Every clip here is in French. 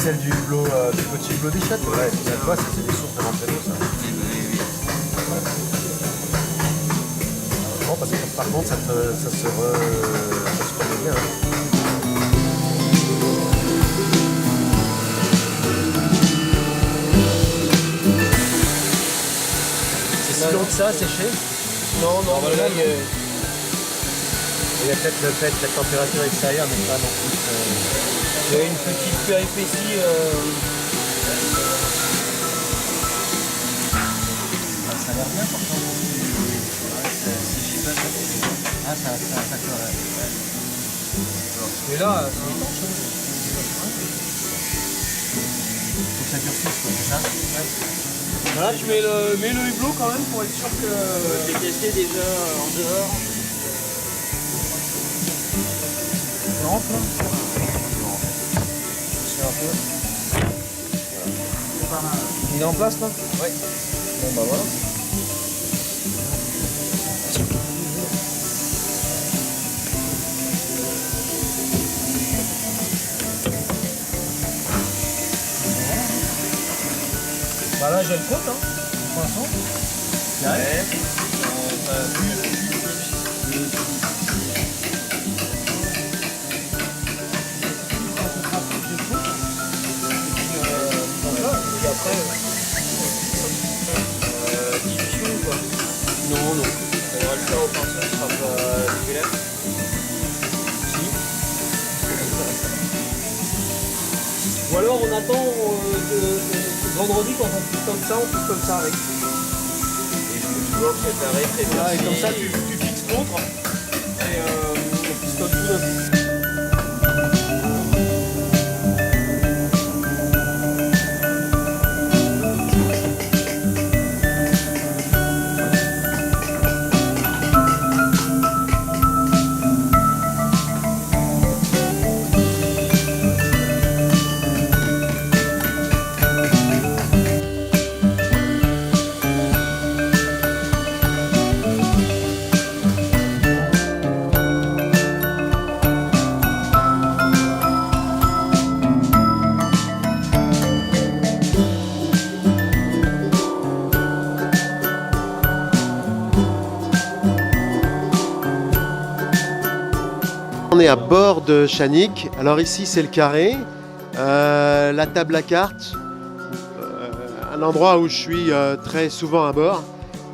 celle du hublot, du petit hublot des chiottes. Ouais, tu vois, c'est des sources de rentrée d'eau, ça. Bon, parce que par contre, ça se remet bien. Hein. C'est si long que ça à sécher? Non, là, Il y a peut-être le fait que la température extérieure n'est pas non plus. il y a une petite péripétie. Ça a l'air bien pourtant. C'est chipeux. Ah, ça ferait. Mais là, c'est étanche. Faut que ça durcisse, quoi, c'est ça? Ouais. Là, tu mets le hublot quand même pour être sûr que. J'ai testé déjà en dehors. Il rentre là? C'est un peu. Il est en place là? Ouais. Bon bah voilà. Bah là j'ai le côte hein, pour l'instant. Et après, dilution ou pas? Non. On va le faire au pinceau, ce sera pas dégueulasse. Si. Ou alors on attend vendredi quand on pousse comme ça avec. Et je peux toujours préparer très bien. Voilà, et comme ça tu fixes l'autre et on pistonne tout d'un coup. On est à bord de Chanic. Alors ici c'est le carré, la table à cartes, un endroit où je suis très souvent à bord.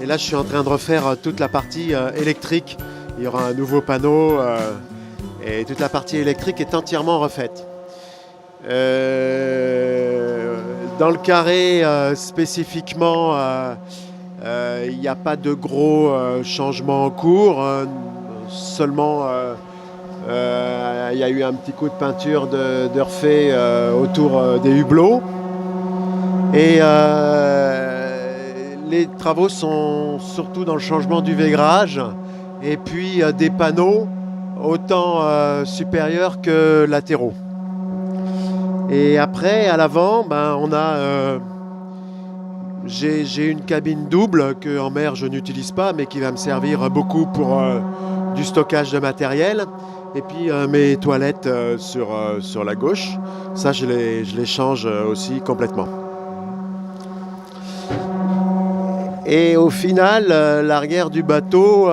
Et là je suis en train de refaire toute la partie électrique. Il y aura un nouveau panneau et toute la partie électrique est entièrement refaite. Dans le carré spécifiquement, il n'y a pas de gros changements en cours, seulement il y a eu un petit coup de peinture de refait autour des hublots. Et les travaux sont surtout dans le changement du vaigrage et puis des panneaux autant supérieurs que latéraux. Et après, à l'avant, on a j'ai une cabine double que en mer je n'utilise pas mais qui va me servir beaucoup pour du stockage de matériel. Et puis mes toilettes sur la gauche, ça je les change aussi complètement. Et au final, l'arrière du bateau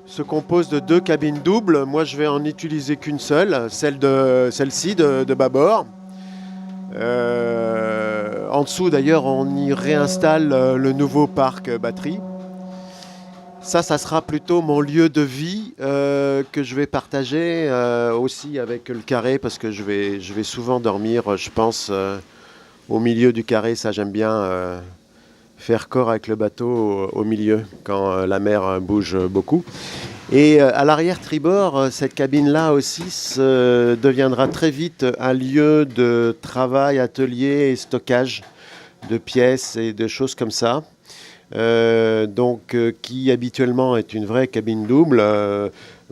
se compose de 2 cabines doubles. Moi je vais en utiliser qu'une seule, celle-ci de bâbord. En dessous d'ailleurs on y réinstalle le nouveau parc batterie. Ça sera plutôt mon lieu de vie que je vais partager aussi avec le carré parce que je vais souvent dormir, je pense, au milieu du carré. Ça, j'aime bien faire corps avec le bateau au milieu quand la mer bouge beaucoup. Et à l'arrière tribord, cette cabine-là aussi deviendra très vite un lieu de travail, atelier et stockage de pièces et de choses comme ça. Qui habituellement est une vraie cabine double,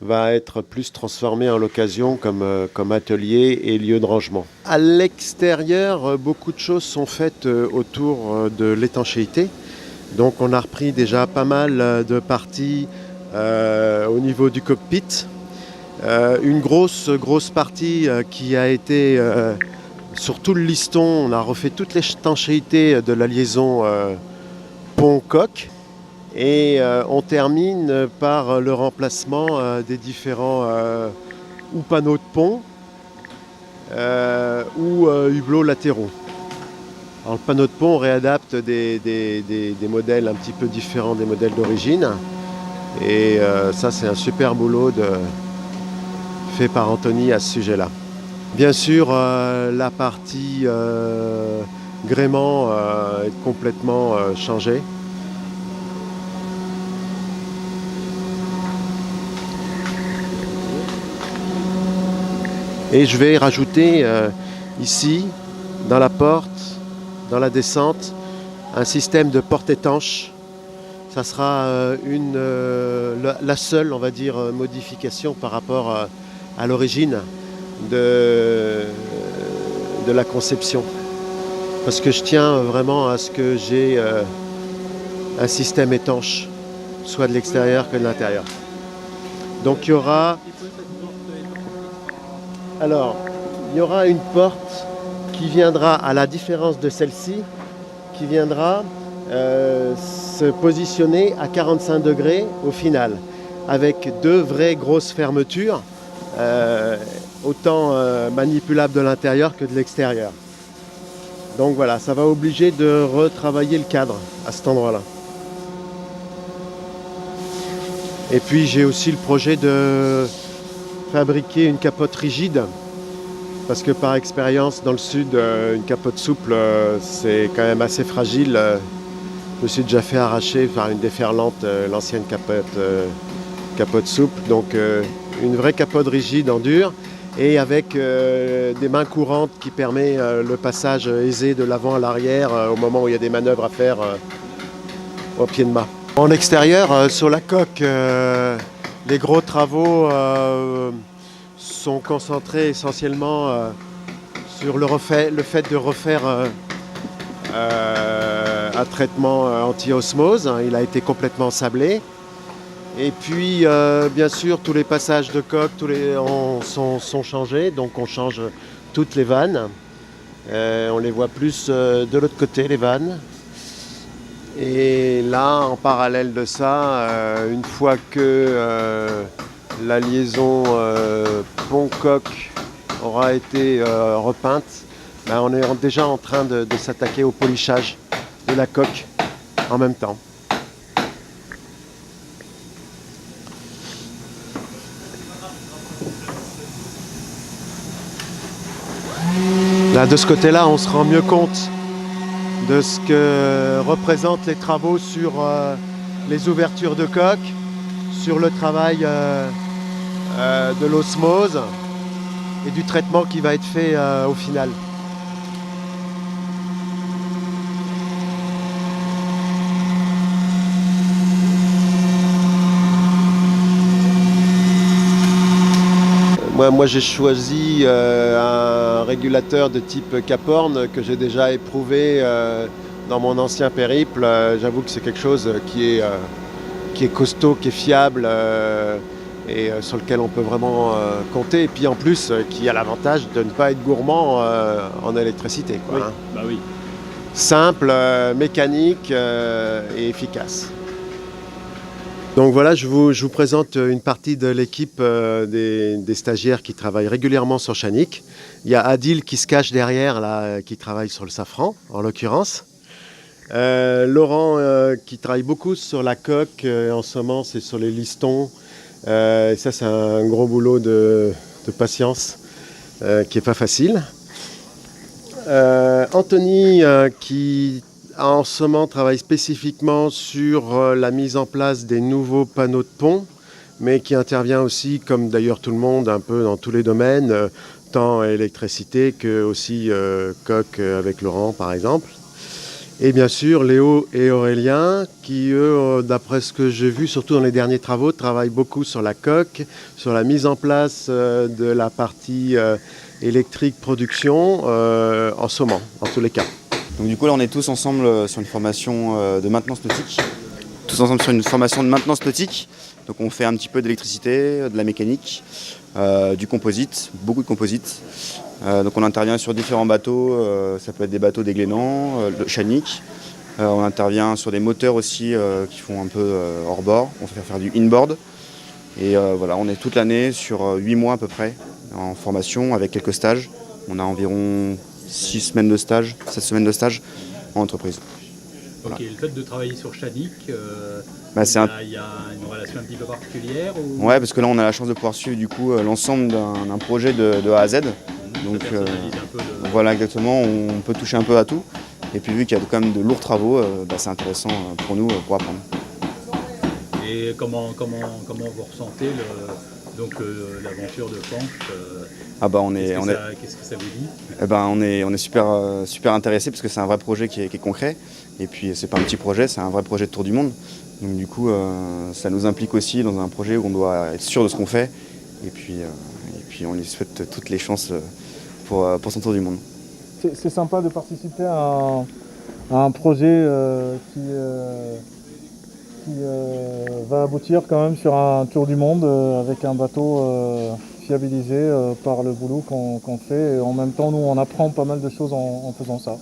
va être plus transformée en l'occasion comme atelier et lieu de rangement. À l'extérieur, beaucoup de choses sont faites autour de l'étanchéité. Donc on a repris déjà pas mal de parties au niveau du cockpit. Une grosse partie qui a été sur tout le liston, on a refait toute l'étanchéité de la liaison pont-coque. Et on termine par le remplacement des différents ou panneaux de pont ou hublots latéraux. Alors, le panneau de pont, on réadapte des modèles un petit peu différents des modèles d'origine. Et ça, c'est un super boulot fait par Anthony à ce sujet-là. Bien sûr, la partie gréement est complètement changée. Et je vais rajouter ici, dans la porte, dans la descente, un système de porte étanche. Ça sera la seule, on va dire, modification par rapport à l'origine de la conception. Parce que je tiens vraiment à ce que j'ai un système étanche, soit de l'extérieur que de l'intérieur. Donc il y aura... Alors, il y aura une porte qui viendra, à la différence de celle-ci, qui viendra se positionner à 45 degrés au final, avec deux vraies grosses fermetures, autant manipulables de l'intérieur que de l'extérieur. Donc voilà, ça va obliger de retravailler le cadre à cet endroit-là. Et puis j'ai aussi le projet de fabriquer une capote rigide, parce que par expérience dans le sud, une capote souple c'est quand même assez fragile. Je me suis déjà fait arracher par une déferlante l'ancienne capote souple, donc une vraie capote rigide en dur et avec des mains courantes qui permet le passage aisé de l'avant à l'arrière au moment où il y a des manœuvres à faire au pied de mât. En extérieur, sur la coque, les gros travaux sont concentrés essentiellement sur le fait de refaire un traitement anti-osmose. Il a été complètement sablé. Et puis, bien sûr, tous les passages de coque sont changés. Donc, on change toutes les vannes. On les voit plus de l'autre côté, les vannes. Et là, en parallèle de ça, une fois que la liaison pont-coque aura été repeinte, on est déjà en train de s'attaquer au polissage de la coque en même temps. Là, de ce côté-là, on se rend mieux compte de ce que représentent les travaux sur les ouvertures de coque, sur le travail de l'osmose et du traitement qui va être fait au final. Moi j'ai choisi un régulateur de type Caporn que j'ai déjà éprouvé dans mon ancien périple. J'avoue que c'est quelque chose qui est costaud, qui est fiable et sur lequel on peut vraiment compter. Et puis en plus, qui a l'avantage de ne pas être gourmand en électricité, quoi, oui. Hein. Bah oui. Simple, mécanique et efficace. Donc voilà, je vous présente une partie de l'équipe des stagiaires qui travaillent régulièrement sur Chanic. Il y a Adil qui se cache derrière, là, qui travaille sur le safran, en l'occurrence. Laurent qui travaille beaucoup sur la coque, en ce moment c'est sur les listons. Et ça c'est un gros boulot de patience qui n'est pas facile. Anthony qui en ce moment travaille spécifiquement sur la mise en place des nouveaux panneaux de pont, mais qui intervient aussi, comme d'ailleurs tout le monde, un peu dans tous les domaines, tant électricité que aussi coque avec Laurent par exemple. Et bien sûr Léo et Aurélien qui eux, d'après ce que j'ai vu, surtout dans les derniers travaux, travaillent beaucoup sur la coque, sur la mise en place de la partie électrique production en ce moment, en tous les cas. Donc du coup là on est tous ensemble sur une formation de maintenance nautique. Donc on fait un petit peu d'électricité, de la mécanique, du composite, beaucoup de composite. Donc on intervient sur différents bateaux, ça peut être des bateaux déglénants, le Chanic. On intervient sur des moteurs aussi qui font un peu hors-bord. On fait faire du inboard. Et voilà, on est toute l'année sur 8 mois à peu près en formation avec quelques stages. On a environ 6 semaines de stage, 7 semaines de stage en entreprise. Ok, le fait de travailler sur Chanic, Bah, c'est un... il y a une relation un petit peu particulière ou... Ouais, parce que là on a la chance de pouvoir suivre du coup l'ensemble d'un projet de A à Z. Donc Ça personnalise un peu le... voilà, exactement, on peut toucher un peu à tout. Et puis vu qu'il y a quand même de lourds travaux, bah, c'est intéressant pour nous pour apprendre. Et comment vous ressentez l'aventure de Panche Ah bah Qu'est-ce que ça vous dit? Eh ben, on est super intéressés parce que c'est un vrai projet qui est concret. Et puis c'est pas un petit projet, c'est un vrai projet de tour du monde. Donc du coup, ça nous implique aussi dans un projet où on doit être sûr de ce qu'on fait. Et puis on lui souhaite toutes les chances pour son tour du monde. C'est sympa de participer à un projet qui va aboutir quand même sur un tour du monde avec un bateau fiabilisé par le boulot qu'on fait. Et en même temps, nous, on apprend pas mal de choses en faisant ça.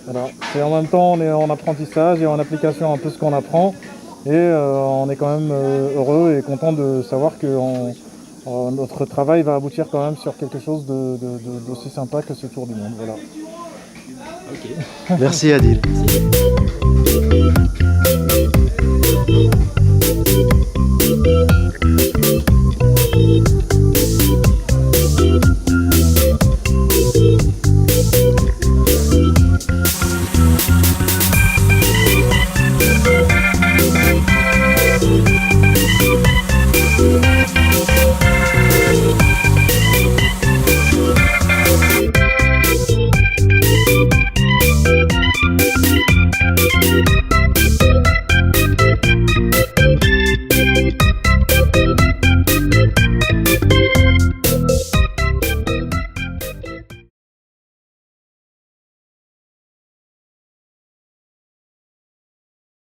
Voilà. Et en même temps, on est en apprentissage et en application un peu ce qu'on apprend. Et on est quand même heureux et content de savoir que notre travail va aboutir quand même sur quelque chose d'aussi sympa que ce tour du monde. Voilà. Ok. Merci Adil.